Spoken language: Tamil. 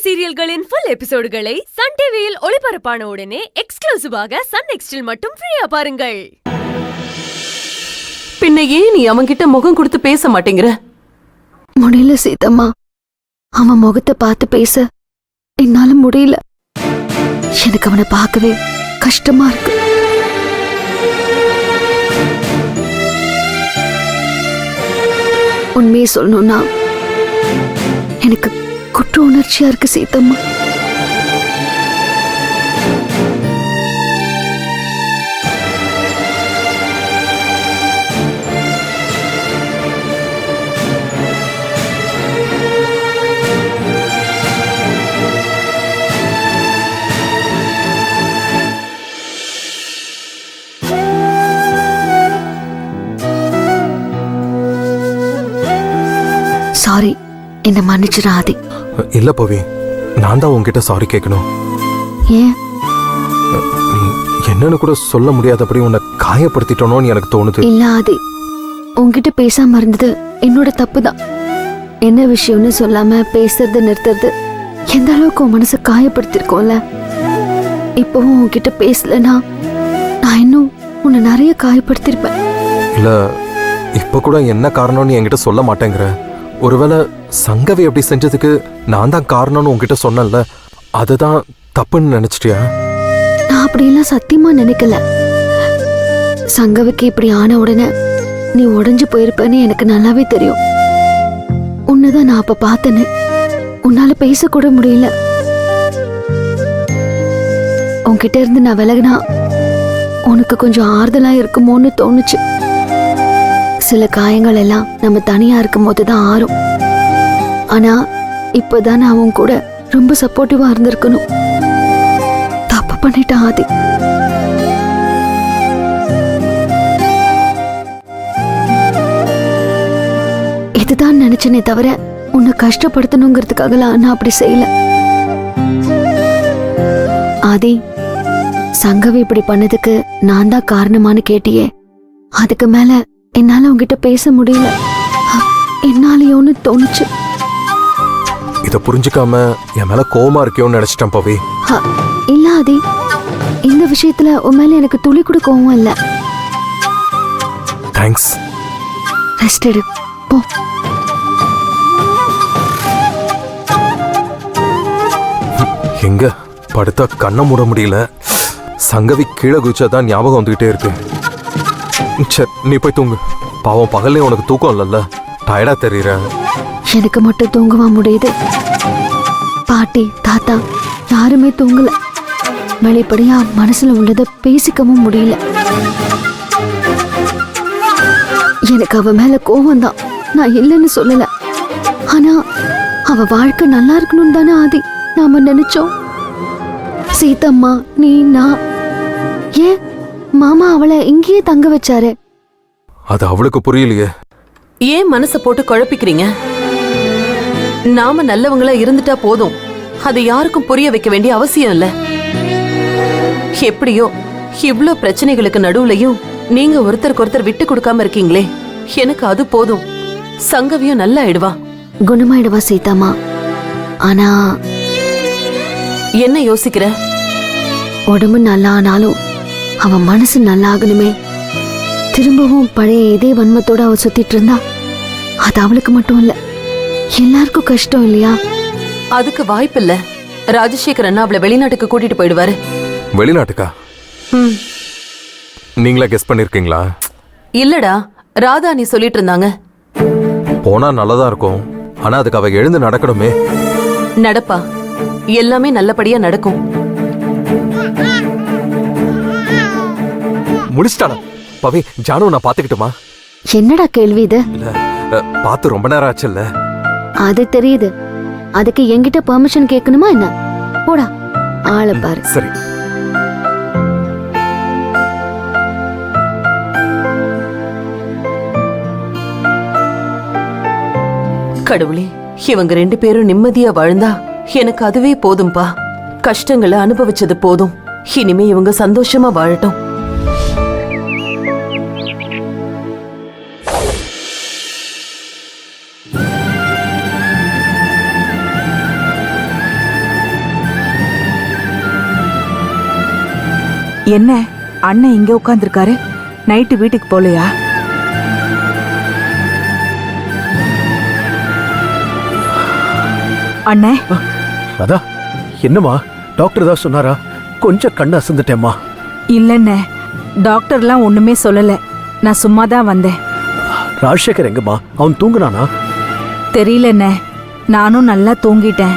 சீரியல்களின் ஃபுல் எபிசோடுகளை சன் டிவியில் ஒளிபரப்பான உடனே எக்ஸ்க்ளூசிவாக சன் நெக்ஸ்டில் மட்டும் ஃப்ரீயா பாருங்கள். பின்ன ஏன் நீ அவன்கிட்ட முகம் கொடுத்து பேச மாட்டேங்கிற? முடியல சீதம்மா, அவன் முகத்தை பார்த்து பேச என்னால முடியல. எனக்கு அவனை பார்க்கவே கஷ்டமா இருக்கு. உண்மையை சொல்லணும்னா எனக்கு குற்ற உணர்ச்சியா இருக்கு சீதம்மா. சாரி, என்ன மன்னிச்சிரு ஆதி. இல்ல பவி, நான் தான் உன்கிட்ட சாரி கேட்கணும். ஏன்? என்னன்னு கூட சொல்ல முடியாதபடி உன்னை காயப்படுத்திட்டோன்னு எனக்கு தோணுது. இல்ல ஆதி, உன்கிட்ட பேசாம இருந்தது என்னோட தப்பு தான். என்ன விஷயம்னு சொல்லாம பேசுறது நிறுத்துறது எந்த அளவுக்கு உன் மனசை காயப்படுத்திருக்கோம்ல. இப்பவும் உன்கிட்ட பேசலனா நான் இன்னும் உன்னை நிறைய காயப்படுத்திருப்பேன். இல்ல, இப்ப கூட என்ன காரணம்னு என்கிட்ட சொல்ல மாட்டேங்கிற. ஒருவேளை சங்கவி அப்படி செஞ்சதுக்கு நான் தான் காரணம்னு உன்கிட்ட சொன்னேன்ல, அதுதான் தப்புன்னு நினைச்சிட்டியா? நான் அப்படியெல்லாம் சத்தியமா நினைக்கல. சங்கவிக்கு இப்படி ஆன உடனே நீ உடைஞ்சு போயிருப்பேன்னு எனக்கு நல்லாவே தெரியும். உன்னதான் நான் அப்ப பார்த்தேன்னு உன்னால பேசக்கூட முடியல. உன்கிட்ட இருந்து நான் விலகினா உனக்கு கொஞ்சம் ஆறுதலா இருக்குமோன்னு தோணுச்சு. சில காயங்கள் எல்லாம் நம்ம தனியா இருக்கும் போதுதான் ஆறும். ஆனா இப்பதான் நான் அவன் கூட ரொம்ப சப்போர்ட்டிவா இருந்திருக்கணும். தப்பு பண்ணிட்டேன் ஆதி. இதுதான் நினைச்சனே தவிர உன்னை கஷ்டப்படுத்தணுங்கிறதுக்காகலாம் நான் அப்படி செய்யல. ஆதி, சங்கவி இப்படி பண்ணதுக்கு நான் தான் காரணமானு கேட்டியே, அதுக்கு மேல என்னால உங்ககிட்ட பேச முடியல. என்னாலயோன்னு தோணுச்சு. இத புரிஞ்சுக்காம என் மேல கோவமா இருக்கியோன்னு நினைச்சிட்டேன் பவி. இல்ல ஆதி, இந்த விஷயத்துல உன் மேல எனக்கு துளி கூட கோவம் இல்ல. தேங்க்ஸ். ரெஸ்ட் எடு, போ. எங்க படுத்தா கண்ணை மூட முடியல. சங்கவி கீழே குதிச்சாதான் ஞாபகம் வந்துகிட்டே இருக்கு. சரி, நீ போய் தூங்கு. பாவம், பகல்லே உனக்கு தூக்கம் இல்லைல்ல, டயர்டா தெரியற. எனக்கு மட்டும் தூங்கவா முடியுது? பாட்டி தாத்தா யாருமே தூங்கல. வெளிப்படையா மனசுல உள்ளத பேசிக்கவும் முடியல. எனக்கு அவ மேல கோவம் தான், நான் இல்லைன்னு சொல்லல. ஆனா அவ வாழ்க்கை நல்லா இருக்கணும்னு தானே ஆதி நாம நினைச்சோம். சீதம்மா, நீ, நான், ஏன் மாமா அவளை இங்கேயே தங்க வச்சாரு. அது அவளுக்கு புரியலையே. ஏன் மனசை போட்டு குழப்பிக்கிறீங்க? நாம நல்லவங்களா இருந்துட்டா போதும். அதை யாருக்கும் புரிய வைக்க வேண்டிய அவசியம் இல்ல. எப்படியோ இவ்ளோ பிரச்சனைகளுக்கு நடுவுலயும் நீங்க ஒருத்தருக்கு ஒருத்தர் விட்டு கொடுக்காம இருக்கீங்களே, எனக்கு அது போதும். சங்கவியும் நல்லா ஆயிடுவா, குணமாயிடுவா சீதாமா. ஆனா என்ன யோசிக்கிற? உடம்பு நல்லா ஆனாலும் அவன் மனசு நல்லா ஆகணுமே. திரும்பவும் பழைய இதே வன்மத்தோட அவ சுத்திட்டு இருந்தா அது அவளுக்கு மட்டும் இல்ல, எல்லாருக்கும் கஷ்டம் இல்லையா? அதுக்கு வாய்ப்பு இல்ல. ராஜசேகர் அண்ணா அவளை வெளிநாட்டுக்கு கூட்டிட்டு போயிடுவாரு. வெளிநாட்டுக்கா? நீங்களா கெஸ் பண்ணிருக்கீங்களா? இல்லடா, ராதா நீ சொல்லிட்டு இருந்தாங்க. போனா நல்லதா இருக்கும், ஆனா அதுக்கு அவ எழுந்து நடக்கணுமே. நடப்பா, எல்லாமே நல்லபடியா நடக்கும். முடிச்சிட்டானா? பவி, ஜானு நான் பாத்துக்கிட்டுமா? என்னடா கேள்வி இது? இல்ல, பார்த்து ரொம்ப நேரம் ஆச்சுல்ல. அது தெரியுது. அதுக்கு என்கிட்ட பெர்மிஷன் கேட்கணுமா என்ன? போடா, ஆளை பாரு. சரி. கடவுளே, இவங்க 2 பேரும் நிம்மதியா வாழ்ந்தா எனக்கு அதுவே போதும்பா. கஷ்டங்களை அனுபவிச்சது போதும். இனிமே இவங்க சந்தோஷமா வாழட்டும். என்ன அண்ணன் இங்க உட்கார்ந்திருக்காரு? நைட்டு வீட்டுக்கு போலையா? அண்ணே, ராதா, என்னம்மா டாக்டர் தான் சொன்னாரா? கொஞ்சம் கண்ணு அசந்துட்டேம்மா. இல்லண்ணே, டாக்டர்லாம் ஒண்ணுமே சொல்லல. நான் சும்மா தான் வந்தேன். ராஜசேகர் எங்கம்மா? அவன் தூங்குனானா? தெரியலண்ணே, நானும் நல்லா தூங்கிட்டேன்.